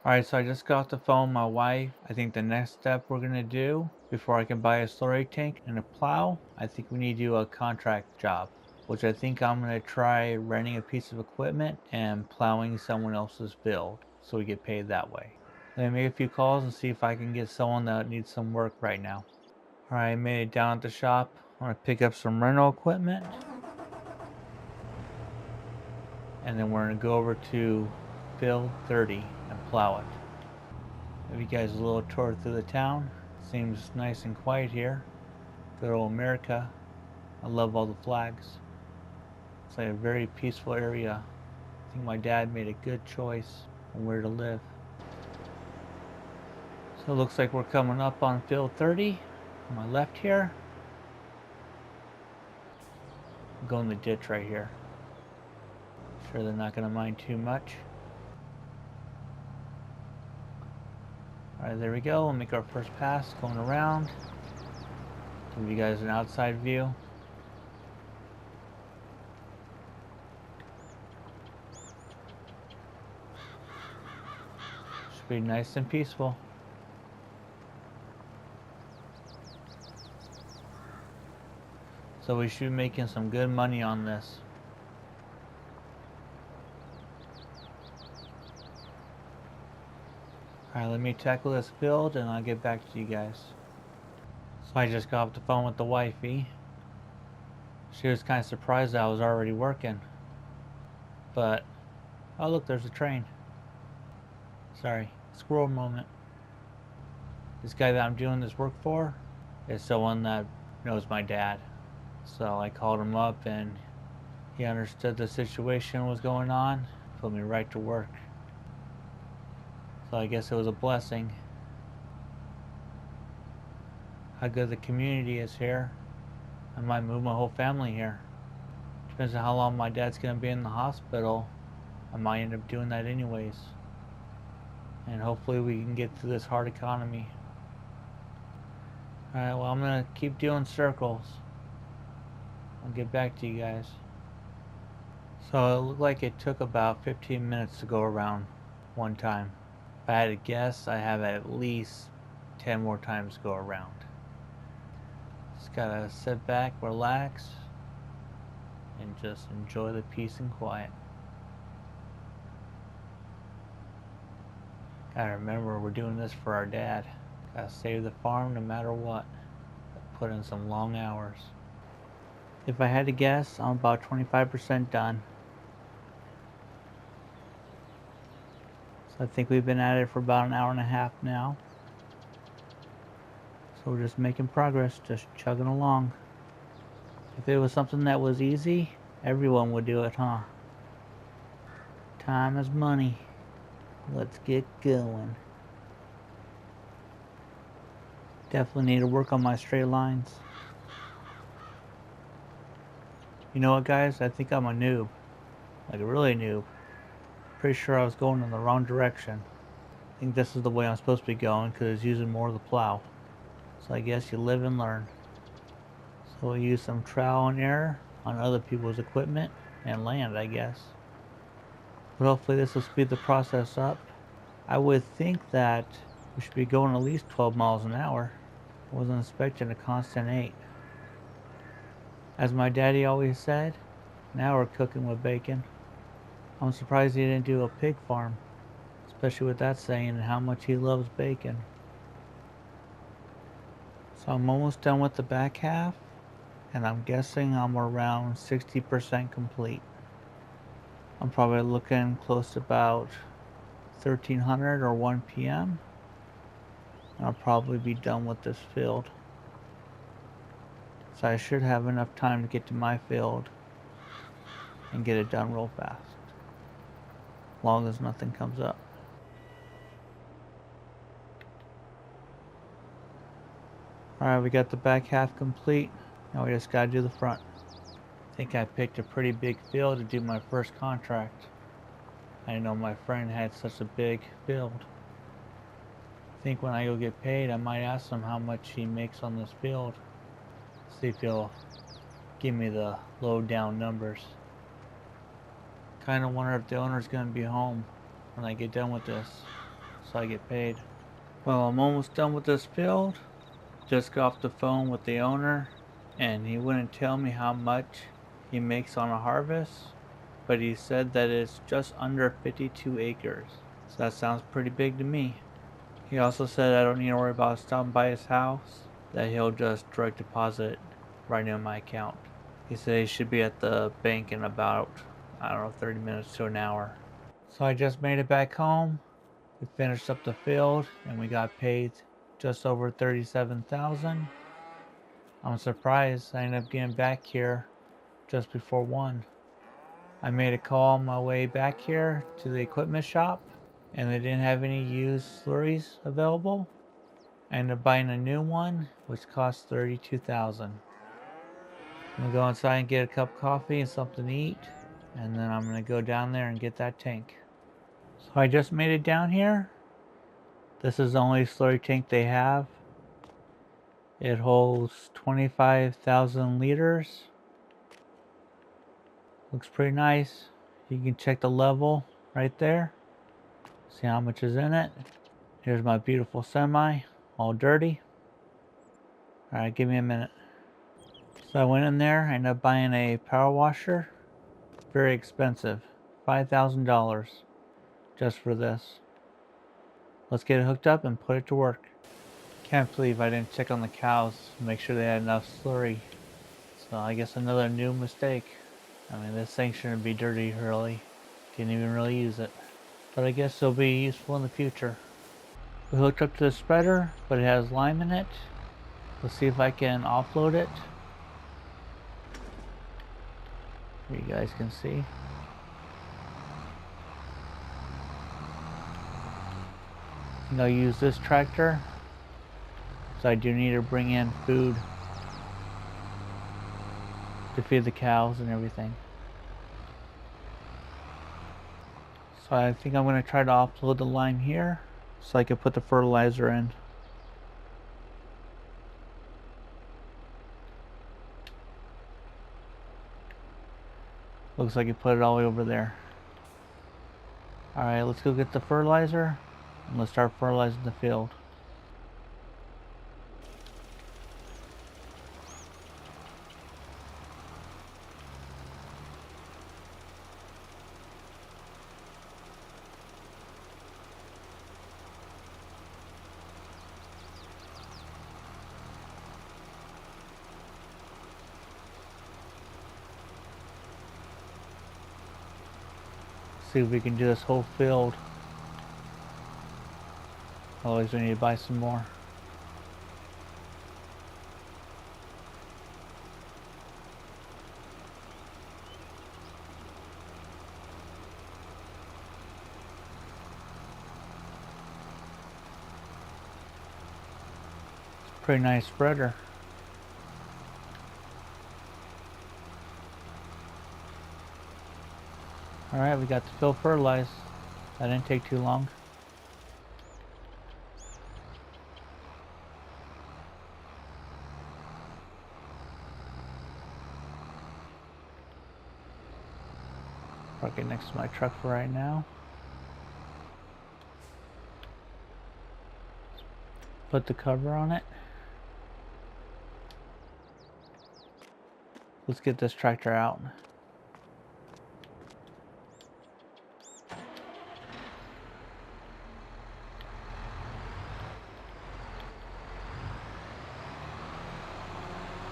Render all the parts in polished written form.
Alright, so I just got off the phone with my wife. I think the next step we're gonna do before I can buy a slurry tank and a plow, I think we need to do a contract job, which I think I'm gonna try renting a piece of equipment and plowing someone else's field so we get paid that way. Let me make a few calls and see if I can get someone that needs some work right now. Alright, I made it down at the shop. I'm gonna pick up some rental equipment and then we're gonna go over to field 30 and plow it. Give you guys a little tour through the town. Seems nice and quiet here. Good old America. I love all the flags. It's like a very peaceful area. I think my dad made a good choice on where to live. So it looks like we're coming up on field 30 on my left here. I'm going the ditch right here. Sure they're not going to mind too much. Alright, there we go. We'll make our first pass going around. Give you guys an outside view. Should be nice and peaceful. So we should be making some good money on this. Alright, let me tackle this field and I'll get back to you guys. So I just got off the phone with the wifey. She was kind of surprised that I was already working. But, oh look, there's a train. Sorry, squirrel moment. This guy that I'm doing this work for is someone that knows my dad. So I called him up and he understood the situation was going on, put me right to work. So I guess it was a blessing. How good the community is here. I might move my whole family here. Depends on how long my dad's gonna be in the hospital. I might end up doing that anyways. And hopefully we can get through this hard economy. Alright, well I'm gonna keep doing circles. I'll get back to you guys. So it looked like it took about 15 minutes to go around one time. If I had to guess, I have at least 10 more times to go around. Just gotta sit back, relax, and just enjoy the peace and quiet. Gotta remember, we're doing this for our dad. Gotta save the farm no matter what. Put in some long hours. If I had to guess, I'm about 25% done. So I think we've been at it for about an hour and a half now. So we're just making progress, just chugging along. If it was something that was easy, everyone would do it, huh? Time is money. Let's get going. Definitely need to work on my straight lines. You know what, guys? I think I'm a noob. Like a really noob. Pretty sure I was going in the wrong direction. I think this is the way I'm supposed to be going because it's using more of the plow. So I guess you live and learn. So we'll use some trial and error on other people's equipment and land, I guess. But hopefully this will speed the process up. I would think that we should be going at least 12 miles an hour. I wasn't expecting a constant 8. As my daddy always said, now we're cooking with bacon. I'm surprised he didn't do a pig farm, especially with that saying and how much he loves bacon. So I'm almost done with the back half, and I'm guessing I'm around 60% complete. I'm probably looking close to about 1300 or 1 p.m. and I'll probably be done with this field. So I should have enough time to get to my field and get it done real fast. As long as nothing comes up. Alright, we got the back half complete. Now we just gotta do the front. I think I picked a pretty big field to do my first contract. I didn't know my friend had such a big field. I think when I go get paid, I might ask him how much he makes on this field. See if he'll give me the low down numbers. Kinda wonder if the owner's gonna be home when I get done with this. so I get paid. Well, I'm almost done with this field. Just got off the phone with the owner, and he wouldn't tell me how much he makes on a harvest, but he said that it's just under 52 acres. So that sounds pretty big to me. He also said I don't need to worry about stopping by his house, that he'll just direct deposit right into my account. He said he should be at the bank in about, I don't know, 30 minutes to an hour. So I just made it back home. We finished up the field and we got paid just over 37,000. I'm surprised I ended up getting back here just before 1. I made a call on my way back here to the equipment shop and they didn't have any used slurries available. I ended up buying a new one which cost 32,000. I'm gonna go inside and get a cup of coffee and something to eat, and then I'm gonna go down there and get that tank. So I just made it down here. This is the only slurry tank they have. It holds 25,000 liters. Looks pretty nice. You can check the level right there. See how much is in it. Here's my beautiful semi, all dirty. Alright, give me a minute. So I went in there, I ended up buying a power washer. Very expensive. $5,000 just for this. Let's get it hooked up and put it to work. Can't believe I didn't check on the cows to make sure they had enough slurry. So I guess another new mistake. I mean, this thing shouldn't be dirty really. Didn't even really use it. But I guess it'll be useful in the future. We hooked up to the spreader, but it has lime in it. Let's see if I can offload it. Here you guys can see. I'm gonna use this tractor, so I do need to bring in food to feed the cows and everything. So I think I'm going to try to offload the lime here so I can put the fertilizer in. Looks like you put it all the way over there. Alright, let's go get the fertilizer and let's start fertilizing the field. See if we can do this whole field. Otherwise we need to buy some more. It's a pretty nice spreader. Alright, we got the field fertilized. That didn't take too long. Park it next to my truck for right now. Put the cover on it. Let's get this tractor out.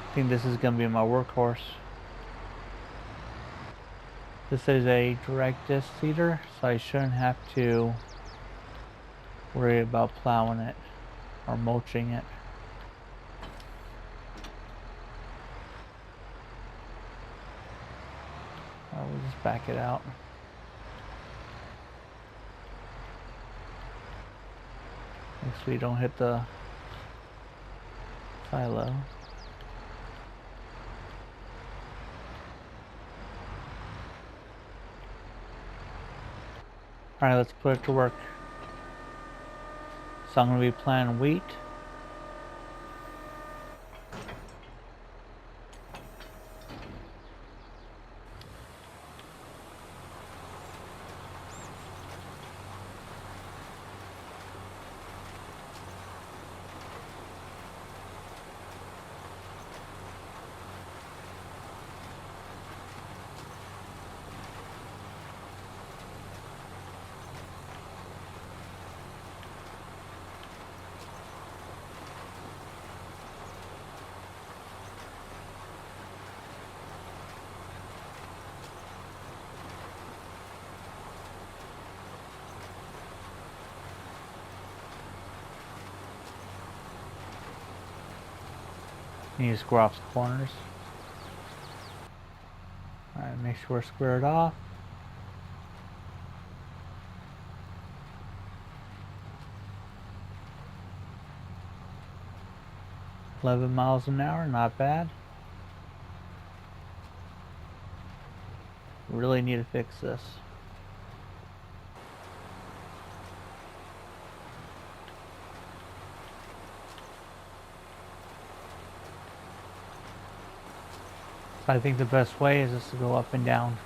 I think this is going to be my workhorse. This is a direct disc seeder, so I shouldn't have to worry about plowing it or mulching it. We'll just back it out. Make sure you don't hit the silo. Alright, let's put it to work. So I'm going to be planting wheat. You need to square off the corners. Alright, make sure we're squared off. $11 mph, not bad. Really need to fix this. So I think the best way is just to go up and down.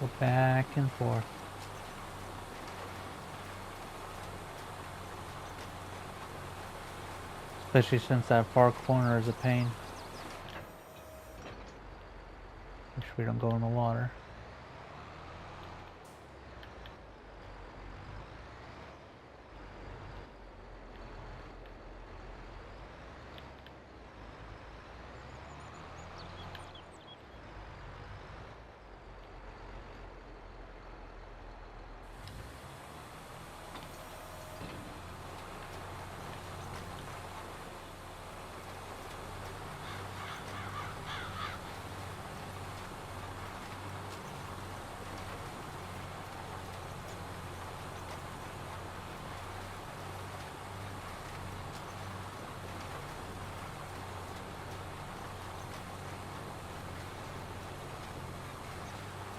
Go back and forth. Especially since that far corner is a pain. Make sure we don't go in the water.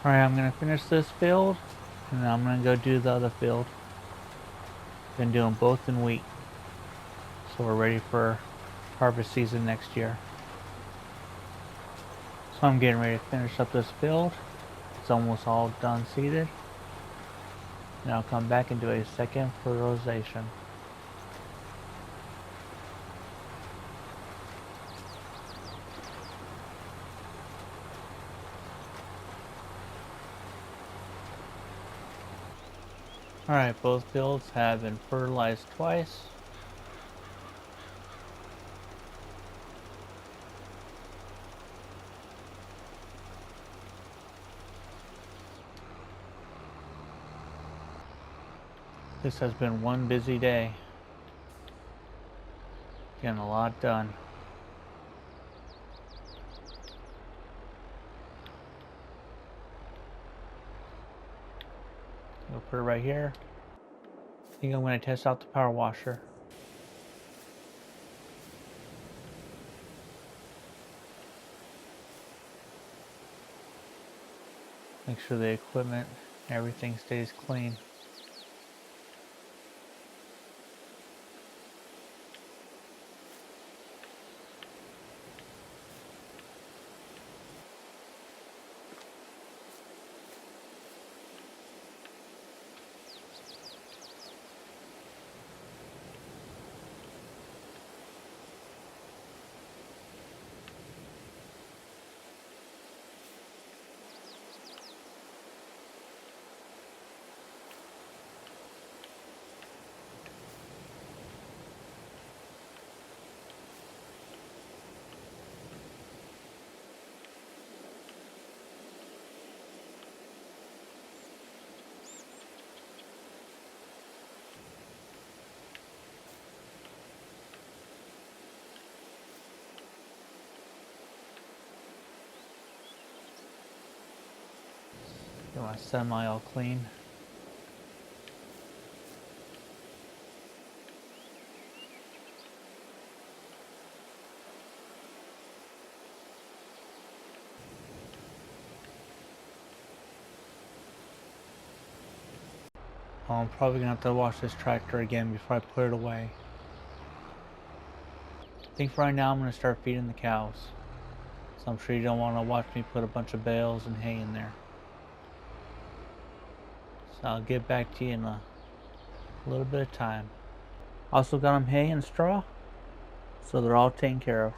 Alright, I'm going to finish this field, and then I'm going to go do the other field. Been doing both in wheat, so we're ready for harvest season next year. So I'm getting ready to finish up this field. It's almost all done seeded. And I'll come back and do a second fertilization. Alright, both fields have been fertilized twice. This has been one busy day. Getting a lot done. We'll put it right here. I think I'm going to test out the power washer. Make sure the equipment, everything stays clean. Get my semi all clean. I'm probably gonna have to wash this tractor again before I put it away. I think for right now I'm gonna start feeding the cows. So I'm sure you don't want to watch me put a bunch of bales and hay in there. So I'll get back to you in a little bit of time. Also got them hay and straw, so they're all taken care of.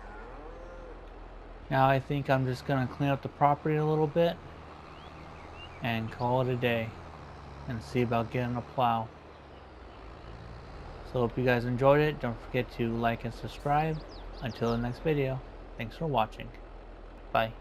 Now I think I'm just gonna clean up the property a little bit and call it a day and see about getting a plow. So hope you guys enjoyed it. Don't forget to like and subscribe. Until the next video, thanks for watching. Bye.